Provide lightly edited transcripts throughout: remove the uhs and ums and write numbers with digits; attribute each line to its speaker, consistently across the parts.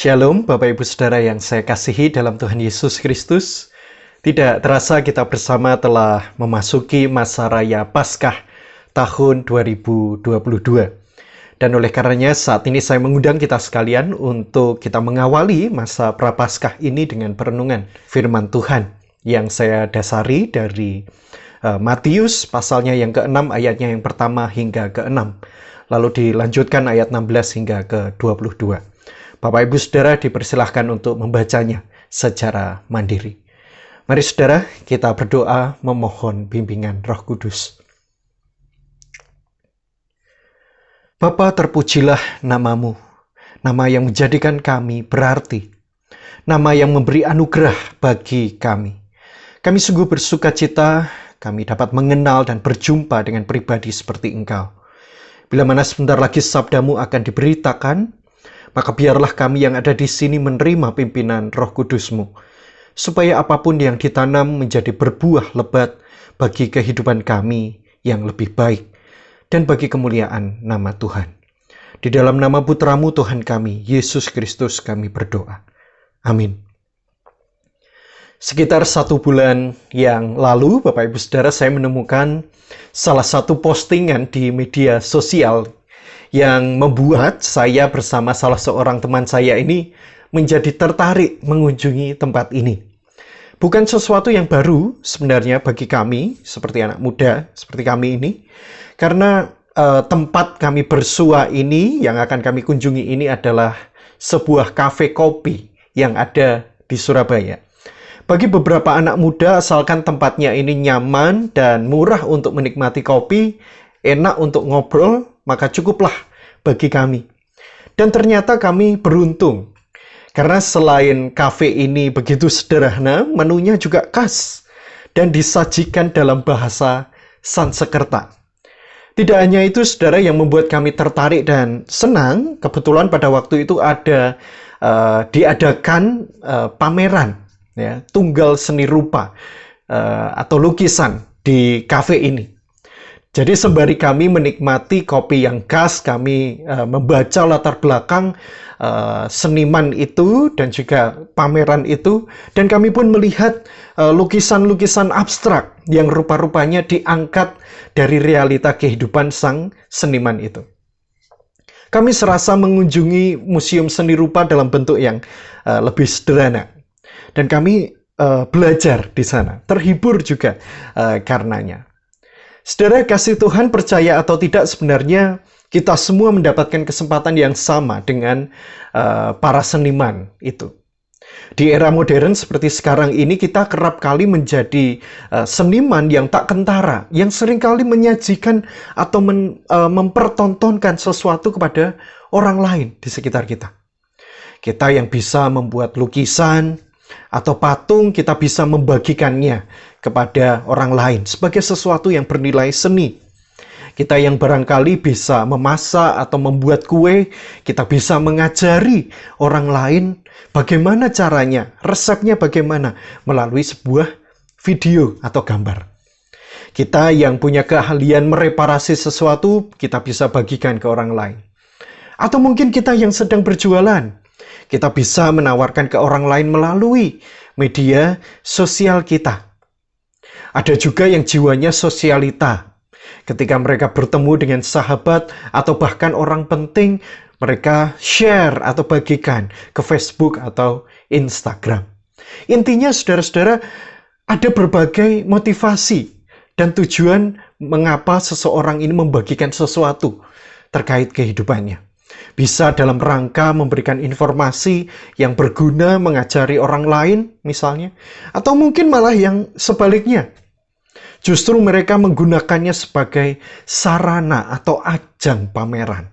Speaker 1: Shalom Bapak Ibu Saudara yang saya kasihi dalam Tuhan Yesus Kristus. Tidak terasa kita bersama telah memasuki masa raya Paskah tahun 2022. Dan oleh karenanya saat ini saya mengundang kita sekalian untuk kita mengawali masa Prapaskah ini dengan perenungan firman Tuhan yang saya dasari dari Matius pasalnya yang ke-6 ayatnya yang pertama hingga ke-6. Lalu dilanjutkan ayat 16 hingga ke-22. Bapak Ibu Saudara dipersilahkan untuk membacanya secara mandiri. Mari Saudara kita berdoa memohon bimbingan Roh Kudus. Bapa, terpujilah namamu, nama yang menjadikan kami berarti, nama yang memberi anugerah bagi kami. Kami sungguh bersuka cita, kami dapat mengenal dan berjumpa dengan pribadi seperti Engkau. Bila mana sebentar lagi sabdamu akan diberitakan, maka biarlah kami yang ada di sini menerima pimpinan Roh Kudus-Mu, supaya apapun yang ditanam menjadi berbuah lebat bagi kehidupan kami yang lebih baik, dan bagi kemuliaan nama Tuhan. Di dalam nama Putra-Mu Tuhan kami, Yesus Kristus kami berdoa. Amin. Sekitar 1 bulan yang lalu, Bapak Ibu Saudara, saya menemukan salah satu postingan di media sosial yang membuat saya bersama salah seorang teman saya ini menjadi tertarik mengunjungi tempat ini. Bukan sesuatu yang baru sebenarnya bagi kami, seperti anak muda, seperti kami ini. Karena tempat kami bersua ini, yang akan kami kunjungi ini adalah sebuah kafe kopi yang ada di Surabaya. Bagi beberapa anak muda, asalkan tempatnya ini nyaman dan murah untuk menikmati kopi, enak untuk ngobrol, maka cukuplah bagi kami. Dan ternyata kami beruntung, karena selain kafe ini begitu sederhana, menunya juga khas dan disajikan dalam bahasa Sanskerta. Tidak hanya itu, saudara, yang membuat kami tertarik dan senang, kebetulan pada waktu itu ada diadakan pameran ya, tunggal seni rupa atau lukisan di kafe ini. Jadi sembari kami menikmati kopi yang khas, kami membaca latar belakang seniman itu dan juga pameran itu, dan kami pun melihat lukisan-lukisan abstrak yang rupa-rupanya diangkat dari realita kehidupan sang seniman itu. Kami serasa mengunjungi museum seni rupa dalam bentuk yang lebih sederhana, dan kami belajar di sana, terhibur juga karenanya. Saudara kasih Tuhan, percaya atau tidak, sebenarnya kita semua mendapatkan kesempatan yang sama dengan para seniman itu. Di era modern seperti sekarang ini, kita kerap kali menjadi seniman yang tak kentara, yang seringkali menyajikan atau mempertontonkan sesuatu kepada orang lain di sekitar kita. Kita yang bisa membuat lukisan atau patung, kita bisa membagikannya kepada orang lain sebagai sesuatu yang bernilai seni. Kita yang barangkali bisa memasak atau membuat kue, kita bisa mengajari orang lain bagaimana caranya, resepnya bagaimana, melalui sebuah video atau gambar. Kita yang punya keahlian mereparasi sesuatu, kita bisa bagikan ke orang lain. Atau mungkin kita yang sedang berjualan, kita bisa menawarkan ke orang lain melalui media sosial kita. Ada juga yang jiwanya sosialita. Ketika mereka bertemu dengan sahabat atau bahkan orang penting, mereka share atau bagikan ke Facebook atau Instagram. Intinya, saudara-saudara, ada berbagai motivasi dan tujuan mengapa seseorang ini membagikan sesuatu terkait kehidupannya. Bisa dalam rangka memberikan informasi yang berguna, mengajari orang lain misalnya. Atau mungkin malah yang sebaliknya. Justru mereka menggunakannya sebagai sarana atau ajang pameran.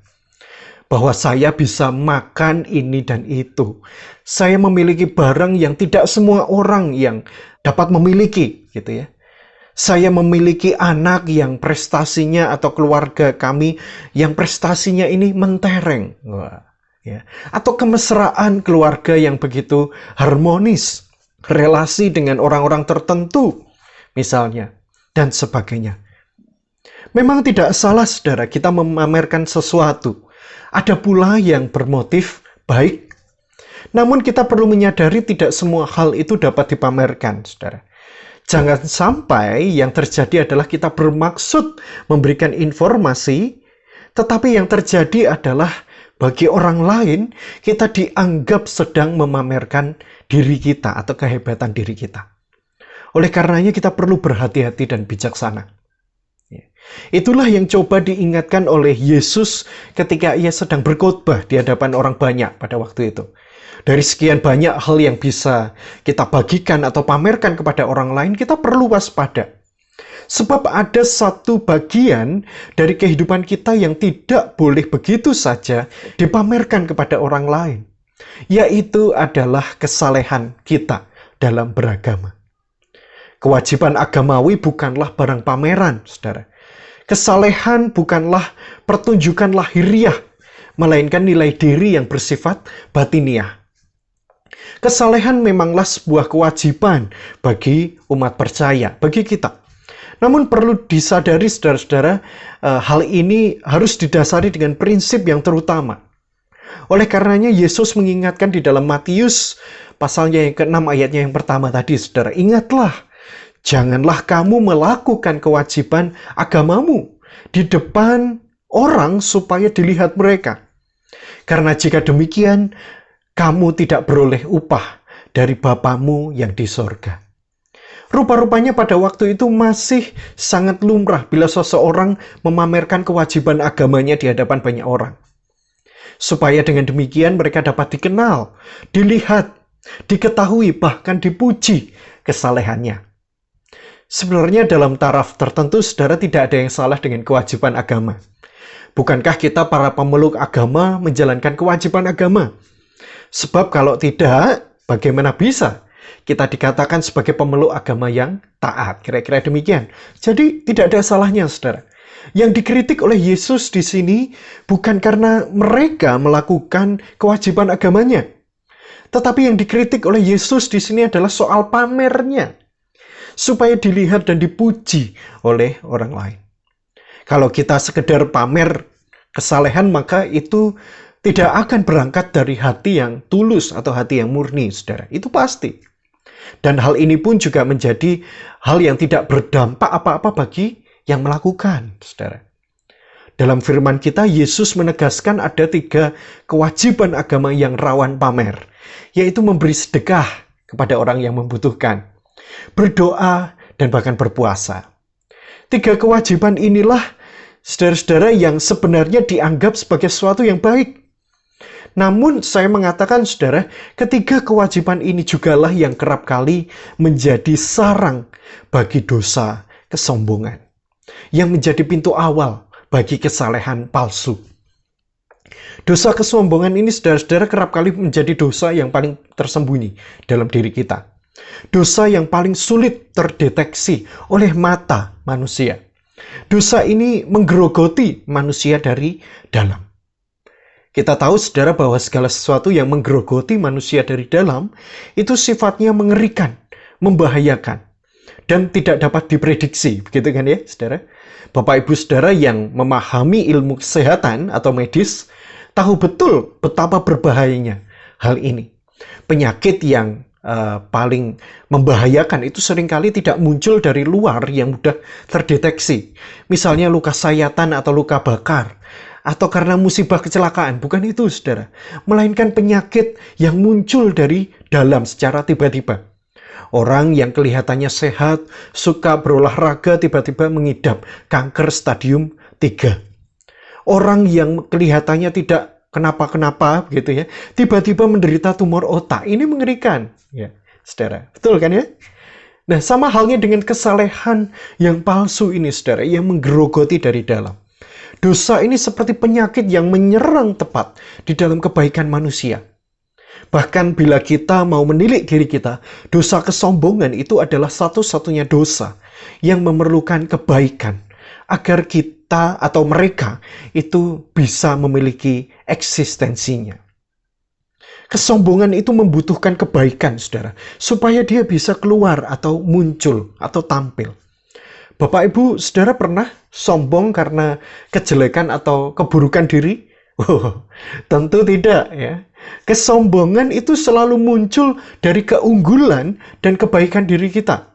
Speaker 1: Bahwa saya bisa makan ini dan itu. Saya memiliki barang yang tidak semua orang yang dapat memiliki, gitu ya. Saya memiliki anak yang prestasinya atau keluarga kami yang prestasinya ini mentereng. Wah, ya. Atau kemesraan keluarga yang begitu harmonis, relasi dengan orang-orang tertentu misalnya, dan sebagainya. Memang tidak salah, saudara, kita memamerkan sesuatu. Ada pula yang bermotif baik. Namun kita perlu menyadari tidak semua hal itu dapat dipamerkan, saudara. Jangan sampai yang terjadi adalah kita bermaksud memberikan informasi, tetapi yang terjadi adalah bagi orang lain, kita dianggap sedang memamerkan diri kita atau kehebatan diri kita. Oleh karenanya kita perlu berhati-hati dan bijaksana. Itulah yang coba diingatkan oleh Yesus ketika ia sedang berkhotbah di hadapan orang banyak pada waktu itu. Dari sekian banyak hal yang bisa kita bagikan atau pamerkan kepada orang lain, kita perlu waspada. Sebab ada satu bagian dari kehidupan kita yang tidak boleh begitu saja dipamerkan kepada orang lain, yaitu adalah kesalehan kita dalam beragama. Kewajiban agamawi bukanlah barang pameran, saudara. Kesalehan bukanlah pertunjukan lahiriah, melainkan nilai diri yang bersifat batiniah. Kesalehan memanglah sebuah kewajiban bagi umat percaya, bagi kita. Namun perlu disadari saudara-saudara, hal ini harus didasari dengan prinsip yang terutama. Oleh karenanya Yesus mengingatkan di dalam Matius pasalnya yang ke-6 ayatnya yang pertama tadi, saudara. Ingatlah, janganlah kamu melakukan kewajiban agamamu di depan orang supaya dilihat mereka. Karena jika demikian, kamu tidak beroleh upah dari Bapamu yang di sorga. Rupa-rupanya pada waktu itu masih sangat lumrah bila seseorang memamerkan kewajiban agamanya di hadapan banyak orang. Supaya dengan demikian mereka dapat dikenal, dilihat, diketahui, bahkan dipuji kesalehannya. Sebenarnya dalam taraf tertentu, saudara, tidak ada yang salah dengan kewajiban agama. Bukankah kita para pemeluk agama menjalankan kewajiban agama? Sebab kalau tidak, bagaimana bisa kita dikatakan sebagai pemeluk agama yang taat? Kira-kira demikian. Jadi tidak ada salahnya, saudara. Yang dikritik oleh Yesus di sini bukan karena mereka melakukan kewajiban agamanya. Tetapi yang dikritik oleh Yesus di sini adalah soal pamernya. Supaya dilihat dan dipuji oleh orang lain. Kalau kita sekedar pamer kesalehan, maka itu tidak akan berangkat dari hati yang tulus atau hati yang murni, saudara. Itu pasti. Dan hal ini pun juga menjadi hal yang tidak berdampak apa-apa bagi yang melakukan, saudara. Dalam firman kita, Yesus menegaskan ada 3 kewajiban agama yang rawan pamer, yaitu memberi sedekah kepada orang yang membutuhkan, berdoa, dan bahkan berpuasa. 3 kewajiban inilah, saudara-saudara, yang sebenarnya dianggap sebagai sesuatu yang baik. Namun saya mengatakan, saudara, ketiga kewajiban ini jugalah yang kerap kali menjadi sarang bagi dosa kesombongan, yang menjadi pintu awal bagi kesalehan palsu. Dosa kesombongan ini, saudara-saudara, kerap kali menjadi dosa yang paling tersembunyi dalam diri kita. Dosa yang paling sulit terdeteksi oleh mata manusia. Dosa ini menggerogoti manusia dari dalam. Kita tahu, saudara, bahwa segala sesuatu yang menggerogoti manusia dari dalam itu sifatnya mengerikan, membahayakan, dan tidak dapat diprediksi. Begitu kan ya, saudara? Bapak Ibu saudara yang memahami ilmu kesehatan atau medis tahu betul betapa berbahayanya hal ini. Penyakit yang paling membahayakan itu seringkali tidak muncul dari luar yang mudah terdeteksi. Misalnya luka sayatan atau luka bakar, atau karena musibah kecelakaan. Bukan itu, saudara. Melainkan penyakit yang muncul dari dalam secara tiba-tiba. Orang yang kelihatannya sehat, suka berolahraga, tiba-tiba mengidap kanker stadium 3. Orang yang kelihatannya tidak kenapa-kenapa, begitu ya, tiba-tiba menderita tumor otak. Ini mengerikan, ya, saudara. Betul kan ya? Nah, sama halnya dengan kesalehan yang palsu ini, saudara, yang menggerogoti dari dalam. Dosa ini seperti penyakit yang menyerang tepat di dalam kebaikan manusia. Bahkan bila kita mau menilik diri kita, dosa kesombongan itu adalah satu-satunya dosa yang memerlukan kebaikan agar kita atau mereka itu bisa memiliki eksistensinya. Kesombongan itu membutuhkan kebaikan, saudara, supaya dia bisa keluar atau muncul atau tampil. Bapak Ibu saudara pernah sombong karena kejelekan atau keburukan diri? Oh, tentu tidak ya. Kesombongan itu selalu muncul dari keunggulan dan kebaikan diri kita,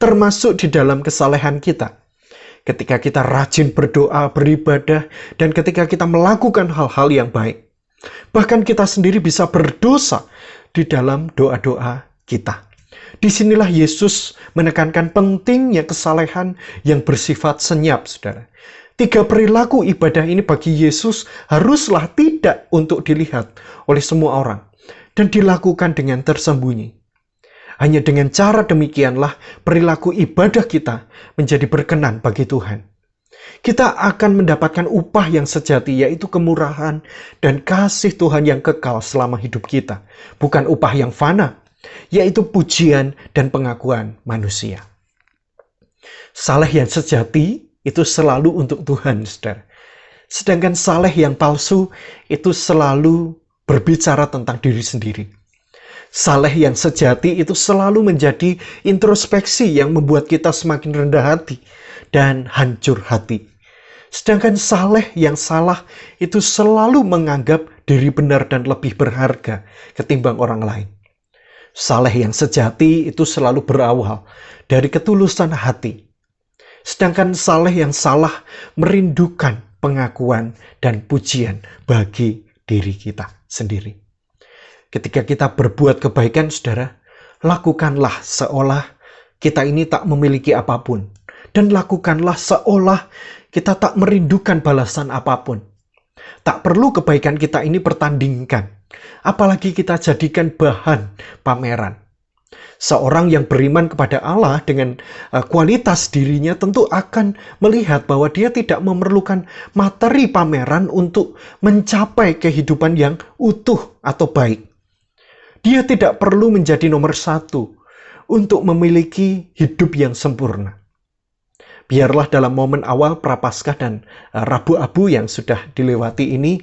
Speaker 1: termasuk di dalam kesalehan kita. Ketika kita rajin berdoa, beribadah, dan ketika kita melakukan hal-hal yang baik. Bahkan kita sendiri bisa berdosa di dalam doa-doa kita. Disinilah Yesus menekankan pentingnya kesalehan yang bersifat senyap, saudara. 3 perilaku ibadah ini bagi Yesus haruslah tidak untuk dilihat oleh semua orang dan dilakukan dengan tersembunyi. Hanya dengan cara demikianlah perilaku ibadah kita menjadi berkenan bagi Tuhan. Kita akan mendapatkan upah yang sejati, yaitu kemurahan dan kasih Tuhan yang kekal selama hidup kita. Bukan upah yang fana, yaitu pujian dan pengakuan manusia. Saleh yang sejati itu selalu untuk Tuhan, saudara. Sedangkan saleh yang palsu itu selalu berbicara tentang diri sendiri. Saleh yang sejati itu selalu menjadi introspeksi yang membuat kita semakin rendah hati dan hancur hati. Sedangkan saleh yang salah itu selalu menganggap diri benar dan lebih berharga ketimbang orang lain. Saleh yang sejati itu selalu berawal dari ketulusan hati. Sedangkan saleh yang salah merindukan pengakuan dan pujian bagi diri kita sendiri. Ketika kita berbuat kebaikan, saudara, lakukanlah seolah kita ini tak memiliki apapun. Dan lakukanlah seolah kita tak merindukan balasan apapun. Tak perlu kebaikan kita ini pertandingkan. Apalagi kita jadikan bahan pameran. Seorang yang beriman kepada Allah dengan kualitas dirinya tentu akan melihat bahwa dia tidak memerlukan materi pameran untuk mencapai kehidupan yang utuh atau baik. Dia tidak perlu menjadi nomor 1 untuk memiliki hidup yang sempurna. Biarlah dalam momen awal Prapaskah dan Rabu Abu yang sudah dilewati ini,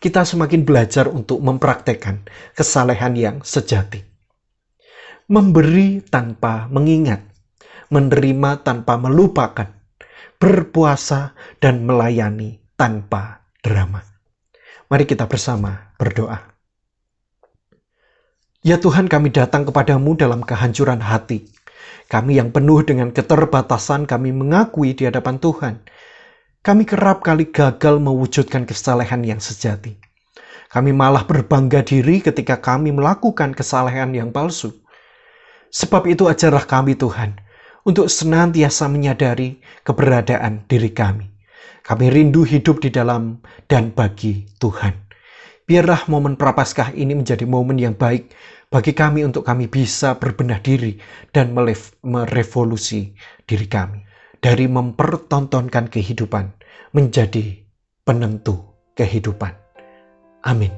Speaker 1: kita semakin belajar untuk mempraktekkan kesalehan yang sejati. Memberi tanpa mengingat, menerima tanpa melupakan, berpuasa dan melayani tanpa drama. Mari kita bersama berdoa. Ya Tuhan, kami datang kepadamu dalam kehancuran hati. Kami yang penuh dengan keterbatasan, kami mengakui di hadapan Tuhan. Kami kerap kali gagal mewujudkan kesalehan yang sejati. Kami malah berbangga diri ketika kami melakukan kesalehan yang palsu. Sebab itu ajarlah kami Tuhan, untuk senantiasa menyadari keberadaan diri kami. Kami rindu hidup di dalam dan bagi Tuhan. Biarlah momen Prapaskah ini menjadi momen yang baik bagi kami untuk kami bisa berbenah diri dan merevolusi diri kami. Dari mempertontonkan kehidupan menjadi penentu kehidupan. Amin.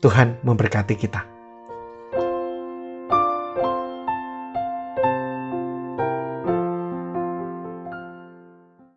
Speaker 1: Tuhan memberkati kita.